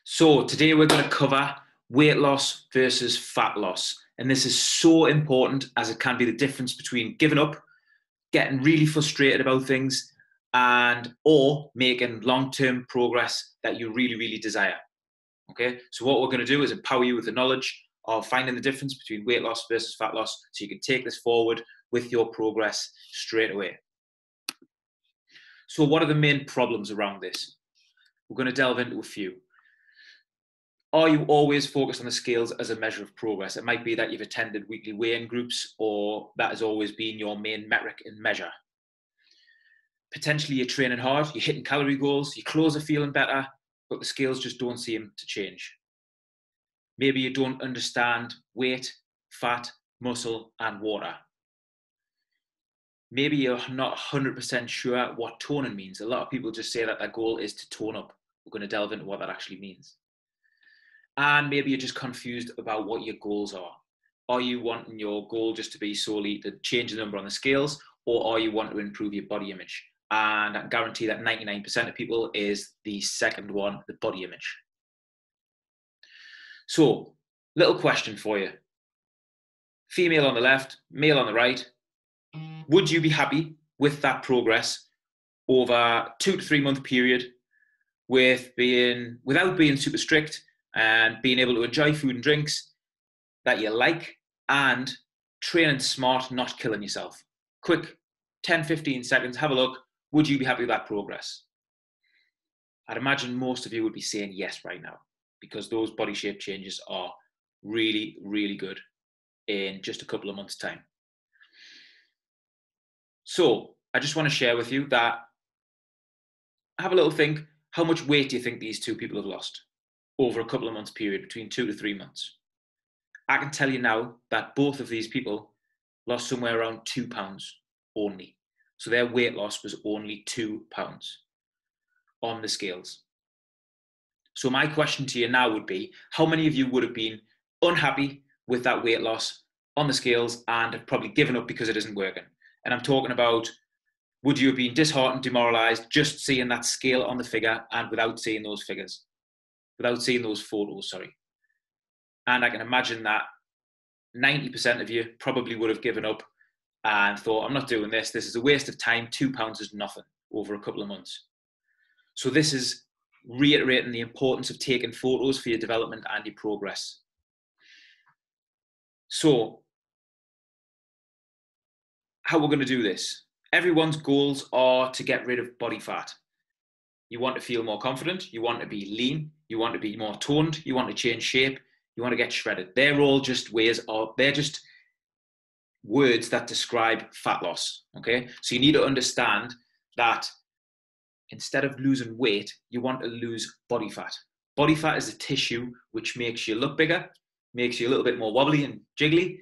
So today we're going to cover weight loss versus fat loss. And this is so important as it can be the difference between giving up, getting really frustrated about things, and or making long-term progress that you really, really desire. Okay, so what we're going to do is empower you with the knowledge of finding the difference between weight loss versus fat loss so you can take this forward with your progress straight away. So what are the main problems around this? We're going to delve into a few. Are you always focused on the scales as a measure of progress? It might be that you've attended weekly weigh-in groups, or that has always been your main metric and measure. Potentially you're training hard, you're hitting calorie goals, your clothes are feeling better, but the scales just don't seem to change. Maybe you don't understand weight, fat, muscle, and water. Maybe you're not 100% sure what toning means. A lot of people just say that their goal is to tone up. We're going to delve into what that actually means. And maybe you're just confused about what your goals are. Are you wanting your goal just to be solely to change the number on the scales, or are you wanting to improve your body image? And I can guarantee that 99% of people is the second one, the body image. So, little question for you. Female on the left, male on the right. Would you be happy with that progress over a 2 to 3 month period without being super strict and being able to enjoy food and drinks that you like and training smart, not killing yourself? Quick 10, 15 seconds, have a look. Would you be happy with that progress? I'd imagine most of you would be saying yes right now, because those body shape changes are really, really good in just a couple of months' time. So I just want to share with you that, have a little think, how much weight do you think these two people have lost over a couple of months period, between 2 to 3 months? I can tell you now that both of these people lost somewhere around 2 pounds only. So their weight loss was only 2 pounds on the scales. So my question to you now would be, how many of you would have been unhappy with that weight loss on the scales and have probably given up because it isn't working? And I'm talking about, would you have been disheartened, demoralized, just seeing that scale on the figure and without seeing those figures, without seeing those photos, sorry. And I can imagine that 90% of you probably would have given up and thought, I'm not doing this. This is a waste of time. 2 pounds is nothing over a couple of months. So this is reiterating the importance of taking photos for your development and your progress. So how we're going to do this. Everyone's goals are to get rid of body fat. You want to feel more confident. You want to be lean. You want to be more toned. You want to change shape. You want to get shredded. They're all just they're just words that describe fat loss. Okay. So you need to understand that instead of losing weight, you want to lose body fat. Body fat is a tissue which makes you look bigger, makes you a little bit more wobbly and jiggly.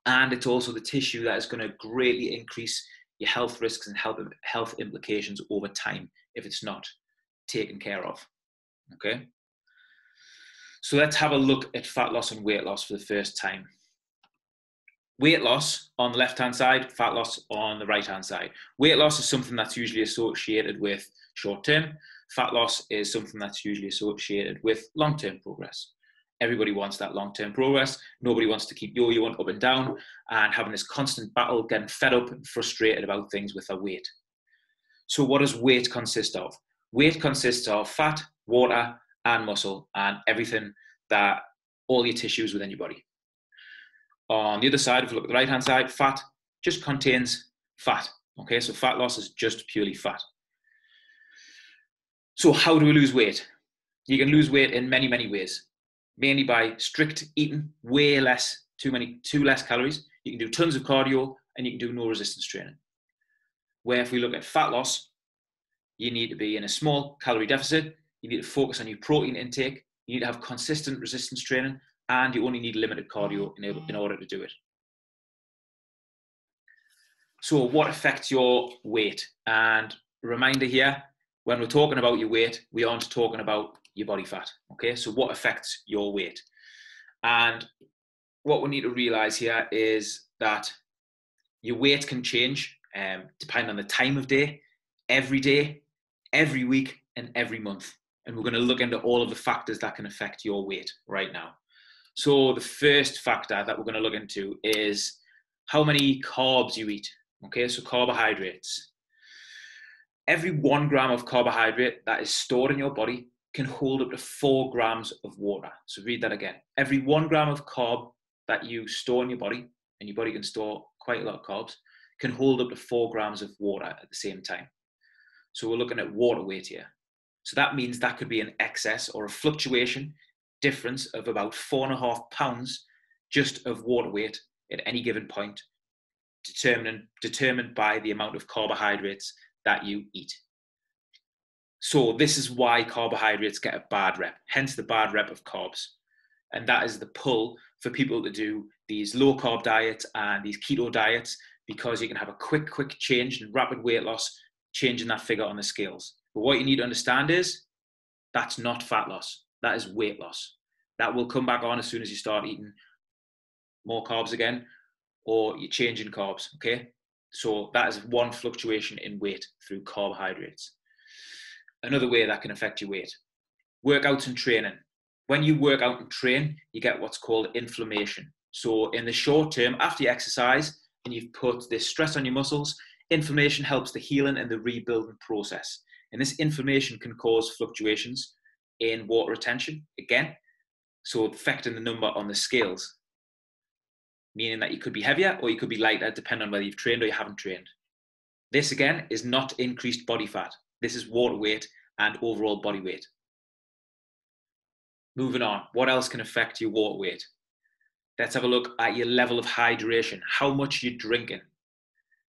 And it's also the tissue that is going to greatly increase your health risks and health implications over time if it's not taken care of. Okay. So let's have a look at fat loss and weight loss for the first time. Weight loss on the left-hand side, fat loss on the right-hand side. Weight loss is something that's usually associated with short-term. Fat loss is something that's usually associated with long-term progress. Everybody wants that long-term progress. Nobody wants to keep yo-yoing up and down and having this constant battle, getting fed up and frustrated about things with their weight. So what does weight consist of? Weight consists of fat, water, and muscle, and everything that, all your tissues within your body. On the other side, if you look at the right-hand side, fat just contains fat. Okay, so fat loss is just purely fat. So how do we lose weight? You can lose weight in many, many ways, mainly by strict eating, way less, too less calories. You can do tons of cardio and you can do no resistance training. Where if we look at fat loss, you need to be in a small calorie deficit. You need to focus on your protein intake. You need to have consistent resistance training, and you only need limited cardio in order to do it. So what affects your weight? And a reminder here, when we're talking about your weight, we aren't talking about your body fat. Okay, so what affects your weight? And what we need to realize here is that your weight can change depending on the time of day, every week, and every month. And we're going to look into all of the factors that can affect your weight right now. So the first factor that we're going to look into is how many carbs you eat. Okay, so carbohydrates. Every 1 gram of carbohydrate that is stored in your body can hold up to 4 grams of water. So read that again. Every 1 gram of carb that you store in your body, and your body can store quite a lot of carbs, can hold up to 4 grams of water at the same time. So we're looking at water weight here. So that means that could be an excess or a fluctuation difference of about 4.5 pounds just of water weight at any given point, determined by the amount of carbohydrates that you eat. So this is why carbohydrates get a bad rep, hence the bad rep of carbs. And that is the pull for people to do these low carb diets and these keto diets, because you can have a quick change and rapid weight loss, changing that figure on the scales. But what you need to understand is that's not fat loss. That is weight loss. That will come back on as soon as you start eating more carbs again, or you're changing carbs, okay? So that is one fluctuation in weight through carbohydrates. Another way that can affect your weight, workouts and training. When you work out and train, you get what's called inflammation. So in the short term, after you exercise and you've put this stress on your muscles, inflammation helps the healing and the rebuilding process. And this inflammation can cause fluctuations in water retention, again, so affecting the number on the scales, meaning that you could be heavier or you could be lighter, depending on whether you've trained or you haven't trained. This, again, is not increased body fat. This is water weight and overall body weight. Moving on, what else can affect your water weight? Let's have a look at your level of hydration, how much you're drinking.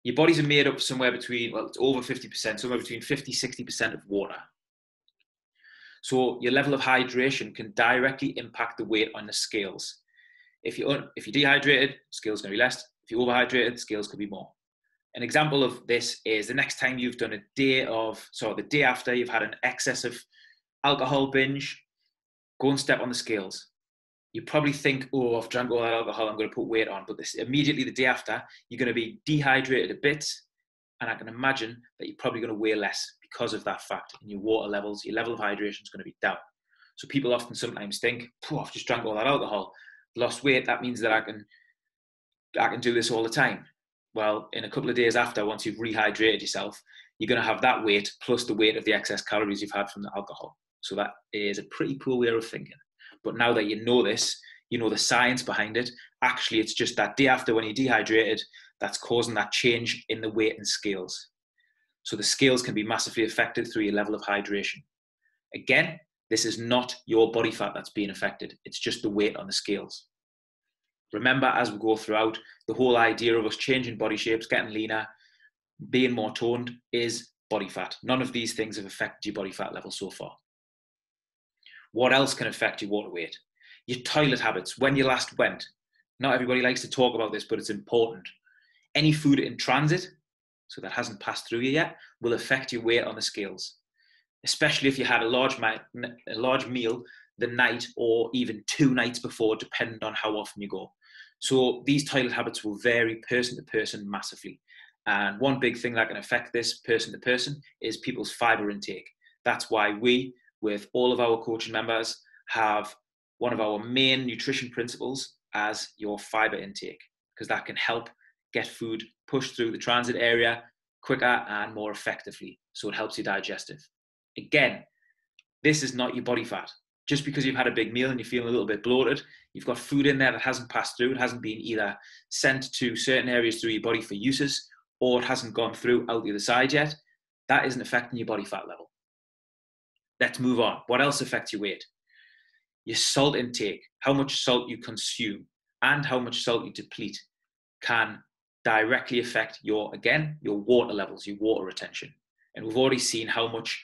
Your bodies are made up somewhere between, well, it's over 50%, somewhere between 50, 60% of water. So your level of hydration can directly impact the weight on the scales. If you're dehydrated, scales going to be less. If you're overhydrated, scales could be more. An example of this is the next time you've done the day after you've had an excess of alcohol binge, go and step on the scales. You probably think, oh, I've drank all that alcohol, I'm going to put weight on. But immediately the day after, you're going to be dehydrated a bit. And I can imagine that you're probably going to weigh less because of that fact. And your water levels, your level of hydration is going to be down. So people often sometimes think, I've just drank all that alcohol, lost weight, that means that I can do this all the time. Well, in a couple of days after, once you've rehydrated yourself, you're going to have that weight plus the weight of the excess calories you've had from the alcohol. So that is a pretty poor way of thinking. But now that you know this, you know the science behind it, actually it's just that day after when you're dehydrated, that's causing that change in the weight and scales. So the scales can be massively affected through your level of hydration. Again, this is not your body fat that's being affected. It's just the weight on the scales. Remember, as we go throughout, the whole idea of us changing body shapes, getting leaner, being more toned is body fat. None of these things have affected your body fat level so far. What else can affect your water weight? Your toilet habits, when you last went. Not everybody likes to talk about this, but it's important. Any food in transit, so that hasn't passed through you yet, will affect your weight on the scales, especially if you had a large meal the night or even 2 nights before, depending on how often you go. So these toilet habits will vary person to person massively. And one big thing that can affect this person to person is people's fiber intake. That's why we, with all of our coaching members, have one of our main nutrition principles as your fiber intake, because that can help get food pushed through the transit area quicker and more effectively. So it helps your digestive. Again, this is not your body fat. Just because you've had a big meal and you're feeling a little bit bloated, you've got food in there that hasn't passed through, it hasn't been either sent to certain areas through your body for uses, or it hasn't gone through out the other side yet, that isn't affecting your body fat level. Let's move on. What else affects your weight? Your salt intake, how much salt you consume and how much salt you deplete can directly affect your water levels, your water retention. And we've already seen how much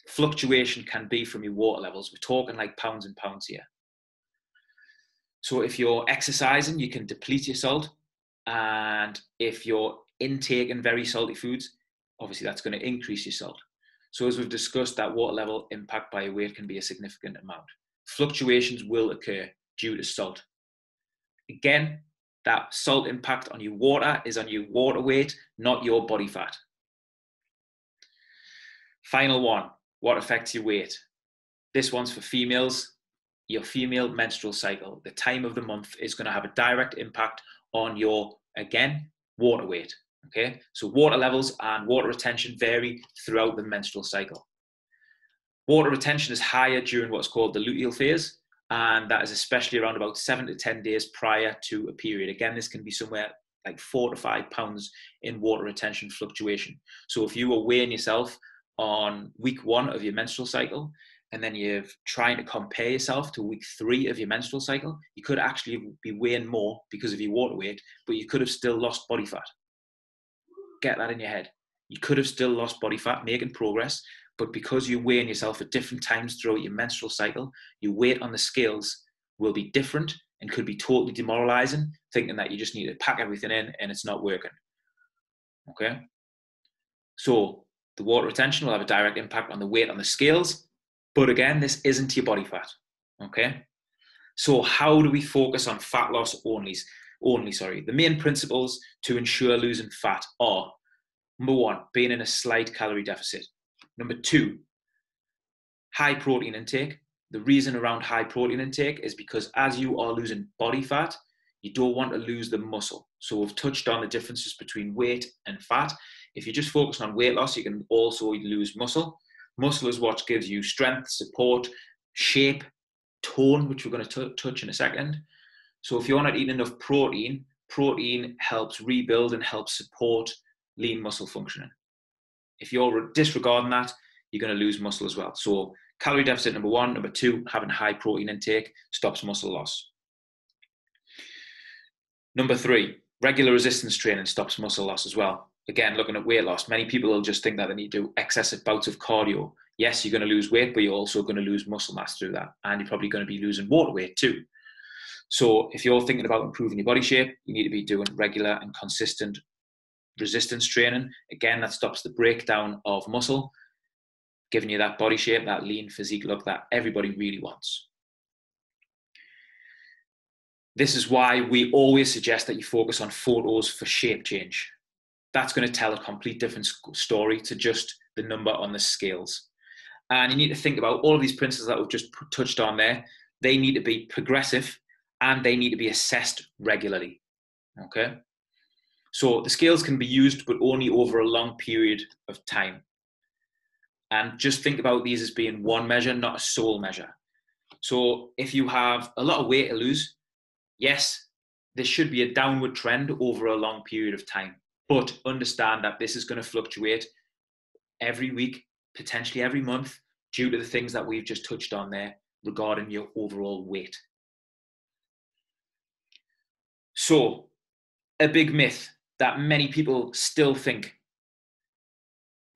fluctuation can be from your water levels. We're talking like pounds and pounds here. So if you're exercising, you can deplete your salt. And if you're intaking very salty foods, obviously that's going to increase your salt. So as we've discussed, that water level impact by your weight can be a significant amount. Fluctuations will occur due to salt. Again, that salt impact on your water is on your water weight, not your body fat. Final one, what affects your weight? This one's for females. Your female menstrual cycle, the time of the month, is going to have a direct impact on your, again, water weight. Okay, so water levels and water retention vary throughout the menstrual cycle. Water retention is higher during what's called the luteal phase, and that is especially around about 7 to 10 days prior to a period. Again, this can be somewhere like 4 to 5 pounds in water retention fluctuation. So if you were weighing yourself on week 1 of your menstrual cycle, and then you're trying to compare yourself to week 3 of your menstrual cycle, you could actually be weighing more because of your water weight, but you could have still lost body fat. Get that in your head. You could have still lost body fat, making progress, but because you're weighing yourself at different times throughout your menstrual cycle, your weight on the scales will be different and could be totally demoralizing, thinking that you just need to pack everything in and it's not working. Okay? So the water retention will have a direct impact on the weight on the scales, but again, this isn't your body fat. Okay? So how do we focus on fat loss only? The main principles to ensure losing fat are: number 1, being in a slight calorie deficit. Number 2, high protein intake. The reason around high protein intake is because as you are losing body fat, you don't want to lose the muscle. So we've touched on the differences between weight and fat. If you just focus on weight loss, you can also lose muscle. Muscle is what gives you strength, support, shape, tone, which we're going to touch in a second. So if you're not eating enough protein, protein helps rebuild and helps support lean muscle functioning. If you're disregarding that, you're going to lose muscle as well. So calorie deficit, number 1. Number 2, having high protein intake stops muscle loss. Number 3, regular resistance training stops muscle loss as well. Again, looking at weight loss, many people will just think that they need to do excessive bouts of cardio. Yes, you're going to lose weight, but you're also going to lose muscle mass through that. And you're probably going to be losing water weight too. So if you're thinking about improving your body shape, you need to be doing regular and consistent resistance training. Again, that stops the breakdown of muscle, giving you that body shape, that lean physique look that everybody really wants. This is why we always suggest that you focus on photos for shape change. That's going to tell a complete different story to just the number on the scales. And you need to think about all of these principles that we've just touched on there. They need to be progressive and they need to be assessed regularly. Okay? So the scales can be used, but only over a long period of time. And just think about these as being one measure, not a sole measure. So if you have a lot of weight to lose, yes, there should be a downward trend over a long period of time. But understand that this is going to fluctuate every week, potentially every month, due to the things that we've just touched on there regarding your overall weight. So, a big myth that many people still think: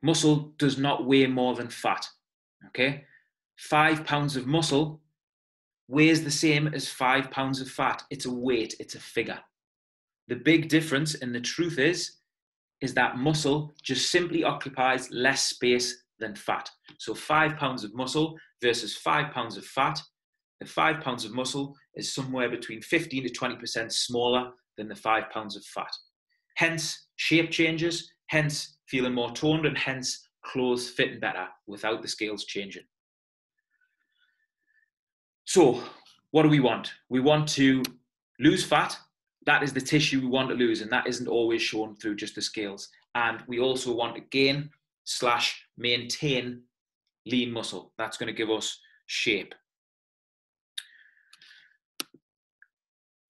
muscle does not weigh more than fat. Okay? 5 pounds of muscle weighs the same as 5 pounds of fat. It's a weight, it's a figure. The big difference, and the truth is that muscle just simply occupies less space than fat. So 5 pounds of muscle versus 5 pounds of fat. The 5 pounds of muscle is somewhere between 15 to 20% smaller than the 5 pounds of fat. Hence, shape changes, hence feeling more toned, and hence clothes fitting better without the scales changing. So what do we want? We want to lose fat. That is the tissue we want to lose, and that isn't always shown through just the scales. And we also want to gain / maintain lean muscle. That's going to give us shape.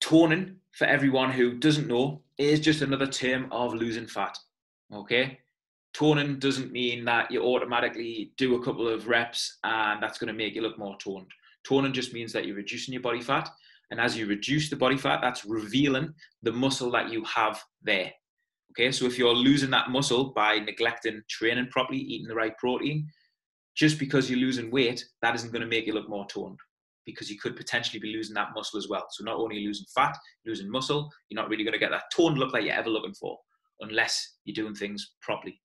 Toning, for everyone who doesn't know, is just another term of losing fat. Okay? Toning doesn't mean that you automatically do a couple of reps and that's going to make you look more toned. Toning just means that you're reducing your body fat. And as you reduce the body fat, that's revealing the muscle that you have there. Okay, so if you're losing that muscle by neglecting training properly, eating the right protein, just because you're losing weight, that isn't going to make you look more toned, because you could potentially be losing that muscle as well. So not only are you losing fat, you're losing muscle, you're not really going to get that toned look that you're ever looking for, unless you're doing things properly.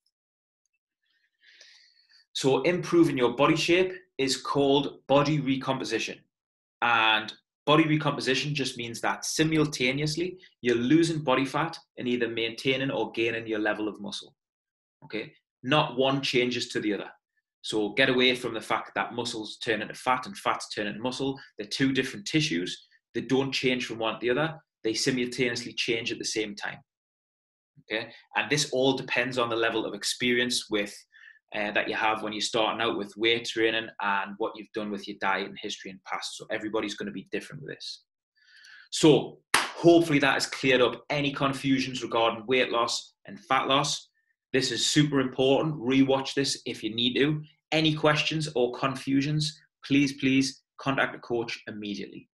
So improving your body shape is called body recomposition. And body recomposition just means that simultaneously you're losing body fat and either maintaining or gaining your level of muscle. Okay, not one changes to the other. So get away from the fact that muscles turn into fat and fats turn into muscle. They're two different tissues. They don't change from one to the other. They simultaneously change at the same time. Okay, and this all depends on the level of experience that you have when you're starting out with weight training and what you've done with your diet and history in past. So everybody's going to be different with this. So hopefully that has cleared up any confusions regarding weight loss and fat loss. This is super important. Rewatch this if you need to. Any questions or confusions, please contact a coach immediately.